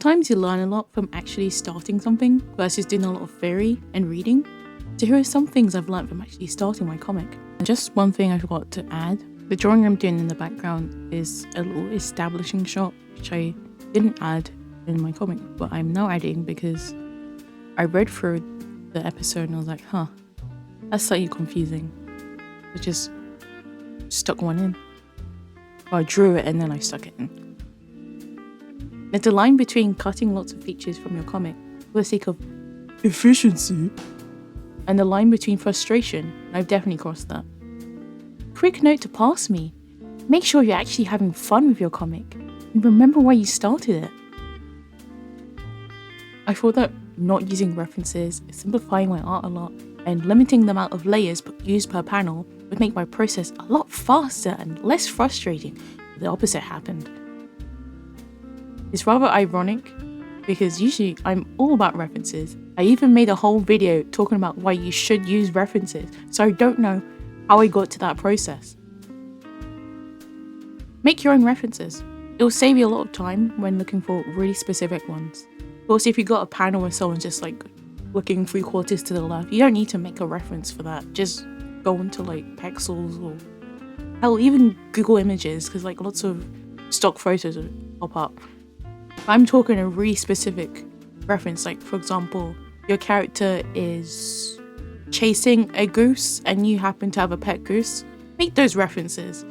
Sometimes you learn a lot from actually starting something versus doing a lot of theory and reading. So here are some things I've learned from actually starting my comic. And just one thing I forgot to add. The drawing I'm doing in the background is a little establishing shot, which I didn't add in my comic, but I'm now adding because I read through the episode and I was like, that's slightly confusing. I just stuck one in. Well, I drew it and then I stuck it in. There's a line between cutting lots of features from your comic for the sake of efficiency and the line between frustration. I've definitely crossed that. Quick note to pass me. Make sure you're actually having fun with your comic and remember why you started it. I thought that not using references, simplifying my art a lot, and limiting the amount of layers used per panel would make my process a lot faster and less frustrating, but the opposite happened. It's rather ironic because usually I'm all about references. I even made a whole video talking about why you should use references, so I don't know how I got to that process. Make your own references. It will save you a lot of time when looking for really specific ones. Of course, if you got a panel where someone's just like looking 3/4 to the left, you don't need to make a reference for that. Just go into like Pexels or hell, even Google Images, because like lots of stock photos will pop up. I'm talking a really specific reference, like for example, your character is chasing a goose and you happen to have a pet goose. Make those references.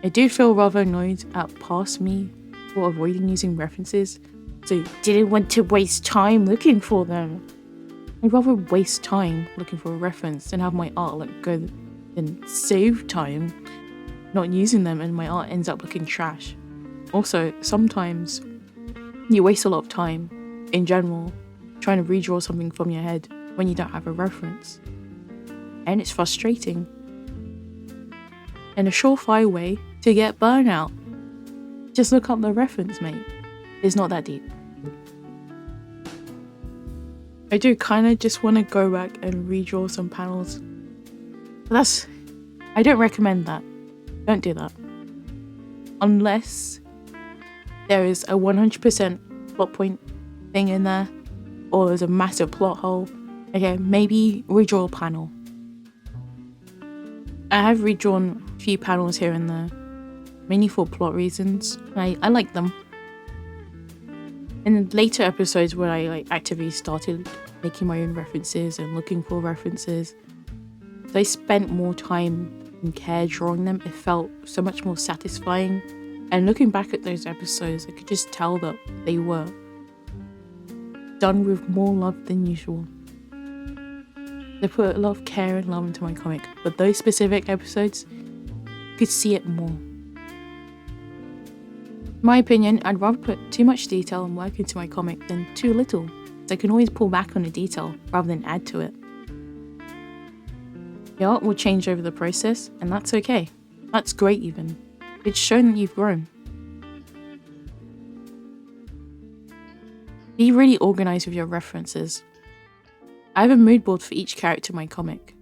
I do feel rather annoyed at past me for avoiding using references, so didn't want to waste time looking for them. I'd rather waste time looking for a reference than have my art look good than save time not using them and my art ends up looking trash. Also, sometimes you waste a lot of time in general trying to redraw something from your head when you don't have a reference. And it's frustrating. And a surefire way to get burnout. Just look up the reference, mate. It's not that deep. I do kind of just want to go back and redraw some panels. But I don't recommend that. Don't do that. Unless there is a 100% plot point thing in there, or there's a massive plot hole. Okay, maybe redraw a panel. I have redrawn a few panels here and there, mainly for plot reasons. I like them. In the later episodes where I actively started making my own references and looking for references, I spent more time and care drawing them. It felt so much more satisfying. And looking back at those episodes, I could just tell that they were done with more love than usual. They put a lot of care and love into my comic, but those specific episodes, you could see it more. In my opinion, I'd rather put too much detail and work into my comic than too little, so I can always pull back on the detail rather than add to it. The art will change over the process, and that's okay. That's great even. It's shown that you've grown. Be really organized with your references. I have a mood board for each character in my comic.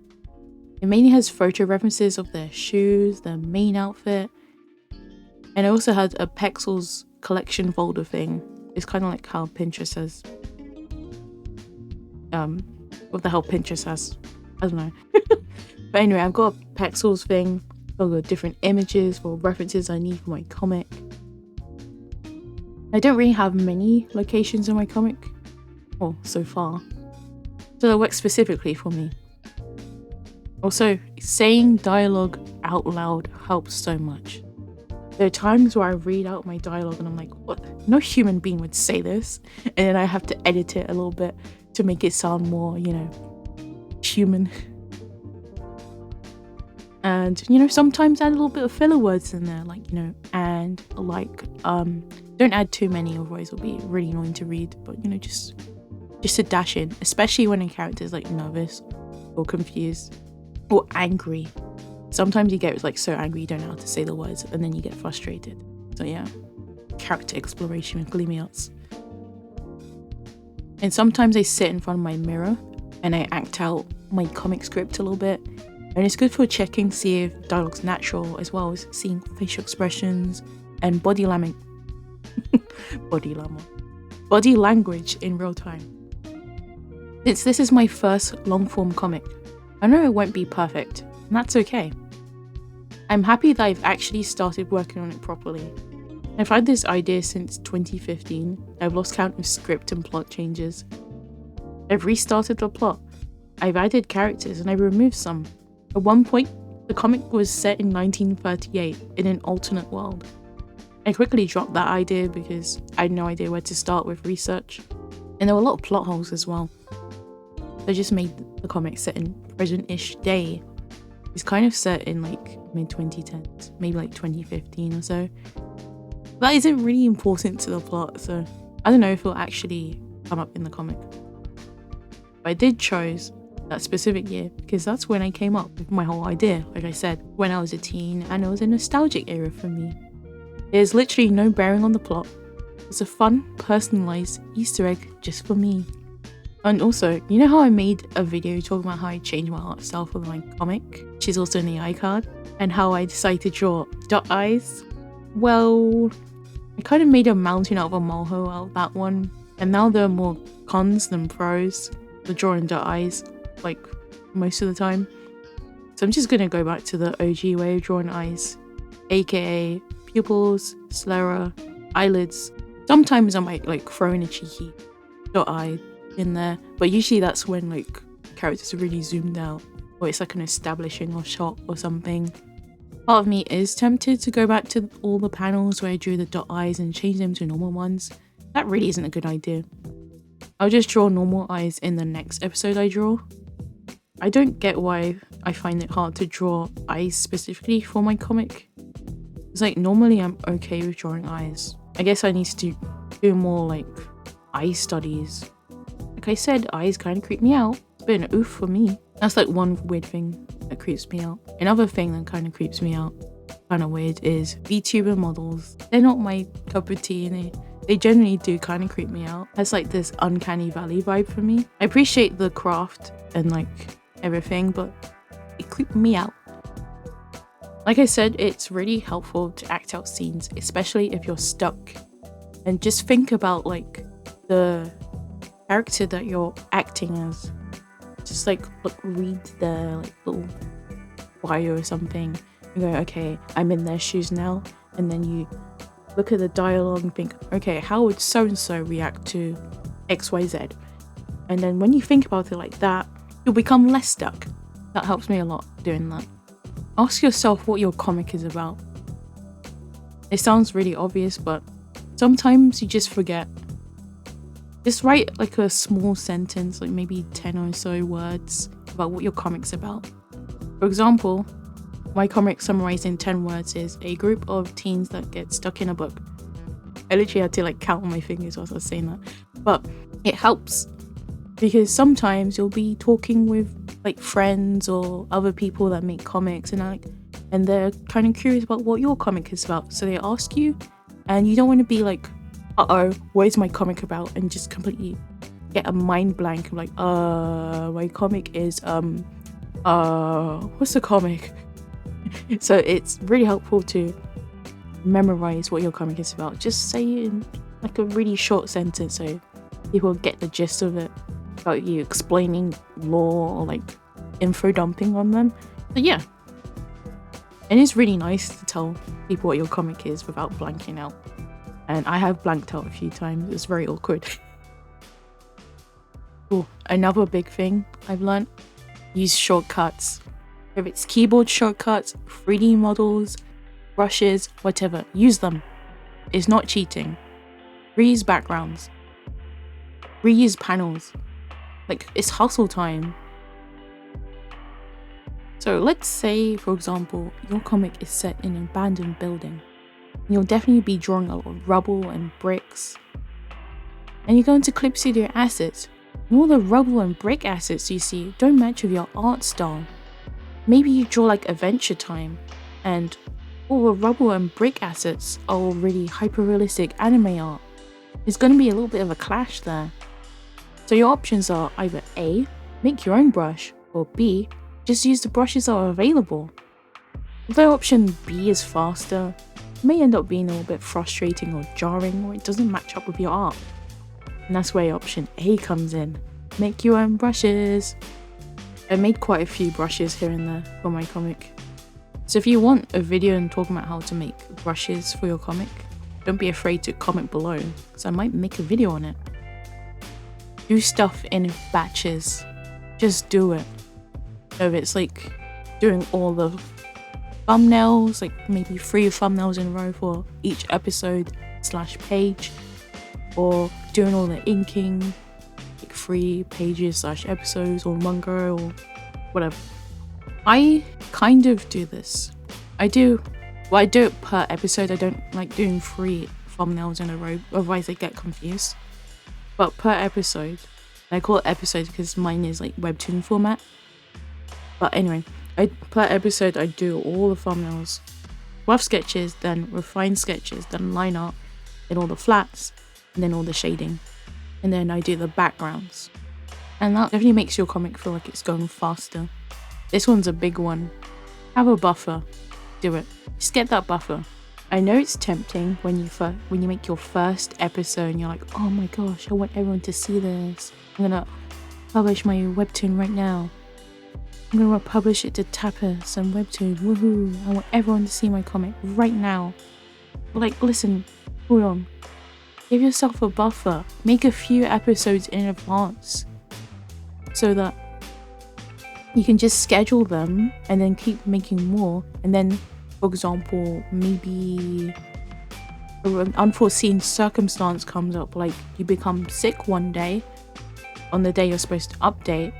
It mainly has photo references of their shoes, their main outfit, and I also had a Pexels collection folder thing. It's kind of like how Pinterest has. What the hell Pinterest has? I don't know. But anyway, I've got a Pexels thing. I've got different images for references I need for my comic. I don't really have many locations in my comic. Well, so far. So that works specifically for me. Also, saying dialogue out loud helps so much. There are times where I read out my dialogue and I'm like, what? No human being would say this. And then I have to edit it a little bit to make it sound more, human. And, sometimes add a little bit of filler words in there, like, and like, don't add too many, otherwise it'll be really annoying to read. But, just to dash in, especially when a character is like nervous or confused or angry. Sometimes you get like so angry you don't know how to say the words and then you get frustrated. So yeah, character exploration with Gleamiarts. And sometimes I sit in front of my mirror and I act out my comic script a little bit. And it's good for checking, see if dialogue's natural, as well as seeing facial expressions, and body language in real time. Since this is my first long-form comic, I know it won't be perfect, and that's okay. I'm happy that I've actually started working on it properly. I've had this idea since 2015. I've lost count of script and plot changes. I've restarted the plot. I've added characters and I've removed some. At one point, the comic was set in 1938 in an alternate world. I quickly dropped that idea because I had no idea where to start with research. And there were a lot of plot holes as well. So I just made the comic set in present-ish day. It's kind of set in like mid-2010s, maybe like 2015 or so. That isn't really important to the plot, so I don't know if it'll actually come up in the comic. But I did choose that specific year because that's when I came up with my whole idea, like I said, when I was a teen, and it was a nostalgic era for me. There's literally no bearing on the plot. It's a fun, personalised Easter egg just for me. And also, you know how I made a video talking about how I changed my art style for my comic, which is also in the iCard, and how I decided to draw dot eyes? Well, I kind of made a mountain out of a molehill out of that one, and now there are more cons than pros for drawing dot eyes, like most of the time. So I'm just gonna go back to the OG way of drawing eyes, aka pupils, sclera, eyelids. Sometimes I might like throw in a cheeky dot eye in there, but usually that's when like characters are really zoomed out, or it's like an establishing or shot or something. Part of me is tempted to go back to all the panels where I drew the dot eyes and change them to normal ones. That really isn't a good idea. I'll just draw normal eyes in the next episode I draw. I don't get why I find it hard to draw eyes specifically for my comic. It's like normally I'm okay with drawing eyes. I guess I need to do more like eye studies. Like I said, eyes kind of creep me out. It's been an oof for me. That's like one weird thing that creeps me out. Another thing that kind of creeps me out, kind of weird, is VTuber models. They're not my cup of tea, and they generally do kind of creep me out. That's like this uncanny valley vibe for me. I appreciate the craft and like everything, but it creeped me out. Like I said, it's really helpful to act out scenes, especially if you're stuck. And just think about like the character that you're acting as. Just like read their like little bio or something and go, okay, I'm in their shoes now. And then you look at the dialogue and think, okay, how would so-and-so react to XYZ? And then when you think about it like that, you'll become less stuck. That helps me a lot doing that. Ask yourself what your comic is about. It sounds really obvious, but sometimes you just forget. Just write like a small sentence, like maybe 10 or so words about what your comic's about. For example, my comic summarized in 10 words is a group of teens that get stuck in a book. I literally had to like count on my fingers whilst I was saying that. But it helps because sometimes you'll be talking with like friends or other people that make comics and they're kind of curious about what your comic is about. So they ask you and you don't want to be like, uh-oh, what is my comic about? And just completely get a mind blank of like, my comic is, what's the comic? So it's really helpful to memorize what your comic is about. Just say it in like a really short sentence so people get the gist of it without you explaining lore or like info dumping on them. But yeah. And it's really nice to tell people what your comic is without blanking out. And I have blanked out a few times. It's very awkward. Cool. Another big thing I've learned, use shortcuts. If it's keyboard shortcuts, 3D models, brushes, whatever, use them. It's not cheating. Reuse backgrounds. Reuse panels. Like, it's hustle time. So let's say, for example, your comic is set in an abandoned building. You'll definitely be drawing a lot of rubble and bricks. And you go into Clip Studio assets, and all the rubble and brick assets you see don't match with your art style. Maybe you draw like Adventure Time, and all the rubble and brick assets are all really hyper-realistic anime art. There's going to be a little bit of a clash there. So your options are either A, make your own brush, or B, just use the brushes that are available. Although option B is faster, may end up being a little bit frustrating or jarring, or it doesn't match up with your art. And that's where option A comes in. Make your own brushes. I made quite a few brushes here and there for my comic. So if you want a video and talking about how to make brushes for your comic, don't be afraid to comment below, because I might make a video on it. Do stuff in batches. Just do it. So if it's like doing all the thumbnails, like maybe 3 thumbnails in a row for each episode / page, or doing all the inking, like 3 pages / episodes or manga or whatever. I kind of do this. I do it per episode. I don't like doing 3 thumbnails in a row, otherwise I get confused. But per episode, and I call it episodes because mine is like Webtoon format. But anyway, per episode I do all the thumbnails, rough sketches, then refined sketches, then line art, then all the flats, and then all the shading, and then I do the backgrounds. And that definitely makes your comic feel like it's going faster. This one's a big one. Have a buffer. Do it. Just get that buffer. I know it's tempting when you make your first episode and you're like, oh my gosh, I want everyone to see this. I'm gonna publish my webtoon right now. I'm gonna publish it to Tapas and Webtoon. Woohoo! I want everyone to see my comic right now. But like, listen, hold on. Give yourself a buffer. Make a few episodes in advance so that you can just schedule them and then keep making more. And then, for example, maybe an unforeseen circumstance comes up, like you become sick one day on the day you're supposed to update.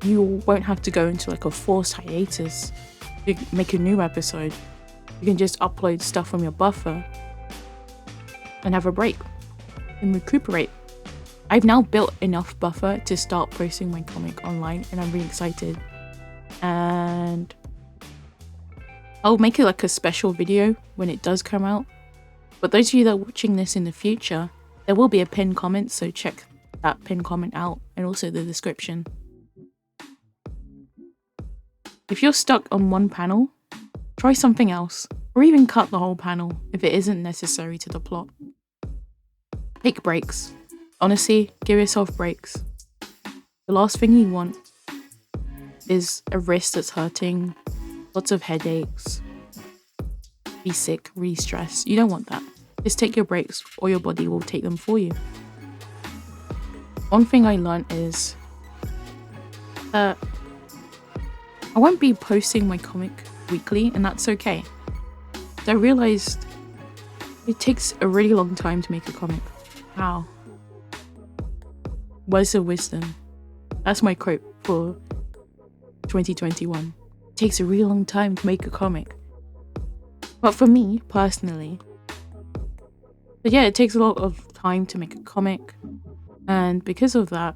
You won't have to go into like a forced hiatus to make a new episode. You can just upload stuff from your buffer and have a break and recuperate. I've now built enough buffer to start posting my comic online, and I'm really excited. And I'll make it like a special video when it does come out. But those of you that are watching this in the future, there will be a pinned comment, so check that pinned comment out, and also the description. If you're stuck on one panel, try something else, or even cut the whole panel if it isn't necessary to the plot. Take breaks. Honestly, give yourself breaks. The last thing you want is a wrist that's hurting, lots of headaches, be sick, really stressed. You don't want that. Just take your breaks, or your body will take them for you. One thing I learned is that I won't be posting my comic weekly, and that's okay. I realized it takes a really long time to make a comic. Wow. Words of wisdom. That's my quote for 2021. It takes a really long time to make a comic. But for me, personally, it takes a lot of time to make a comic. And because of that,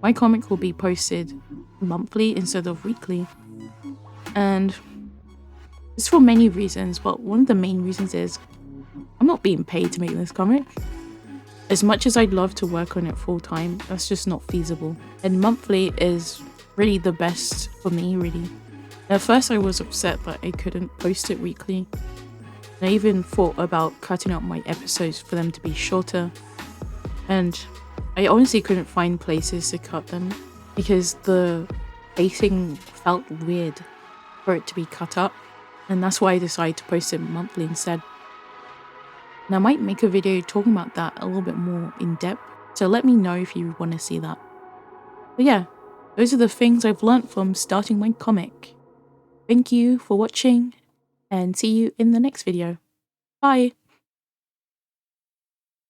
my comic will be posted monthly instead of weekly. And it's for many reasons, but one of the main reasons is I'm not being paid to make this comic. As much as I'd love to work on it full time, that's just not feasible. And monthly is really the best for me, really. At first I was upset that I couldn't post it weekly. I even thought about cutting out my episodes for them to be shorter. And I honestly couldn't find places to cut them because the pacing felt weird for it to be cut up. And that's why I decided to post it monthly instead. And I might make a video talking about that a little bit more in depth. So let me know if you want to see that. But yeah, those are the things I've learned from starting my comic. Thank you for watching, and see you in the next video. Bye!